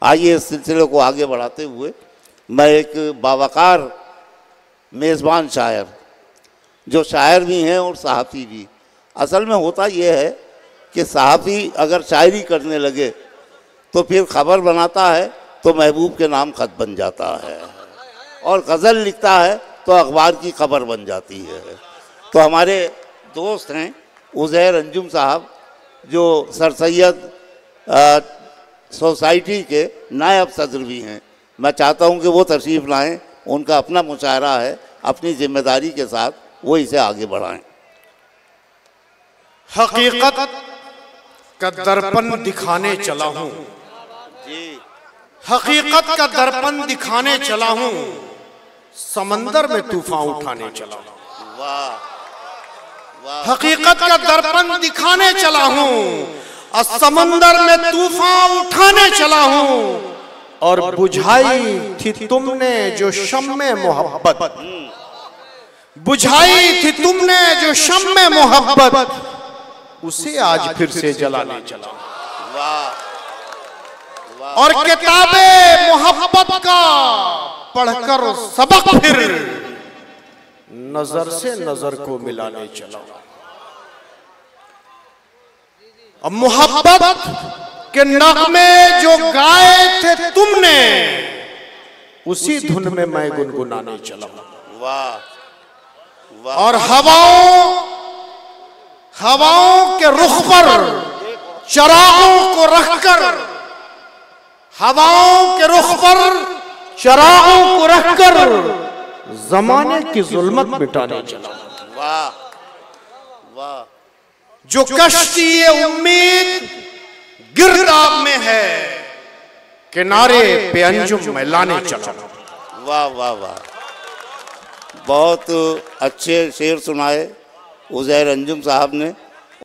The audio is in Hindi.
आइए इस सिलसिले को आगे बढ़ाते हुए मैं एक बावकार मेज़बान शायर, जो शायर भी हैं और सहाफ़ी भी। असल में होता यह है कि सहाफ़ी अगर शायरी करने लगे तो फिर ख़बर बनाता है तो महबूब के नाम ख़त बन जाता है, और गज़ल लिखता है तो अखबार की खबर बन जाती है। तो हमारे दोस्त हैं उज़ैर अंजुम साहब, जो सर सैयद सोसाइटी के नायब सदर भी हैं। मैं चाहता हूं कि वो तशरीफ़ लाएं, उनका अपना मुशायरा है, अपनी जिम्मेदारी के साथ वो इसे आगे बढ़ाएं। हकीकत का दर्पण दिखाने चला हूं, हकीकत का दर्पण दिखाने चला हूं, समंदर में तूफान उठाने चला हूं। वाह, हकीकत का दर्पण दिखाने चला हूं और समंदर में तूफान उठाने चला हूं, और बुझाई थी तुमने जो शम्मे मोहब्बत, बुझाई थी तुमने जो शम्मे मोहब्बत, उसे आज फिर से जलाने चला। और किताबे मोहब्बत का पढ़कर सबक फिर नजर से नजर को मिलाने चला। अब मोहब्बत के नगमे जो गाए थे तुमने, उसी धुन में मैं गुनगुनाने चला। वाह, और हवाओं के रुख पर चरागों को रखकर, हवाओं के रुख पर चरागों को रखकर जमाने की जुल्मत मिटाने चला। वाह, वाह, जो कश्ती ये उम्मीद गिरदाब में है, किनारे पे अंजुम में लाने चला। वाह, वाह, वाह, बहुत अच्छे शेर सुनाए उज़ैर अंजुम साहब ने।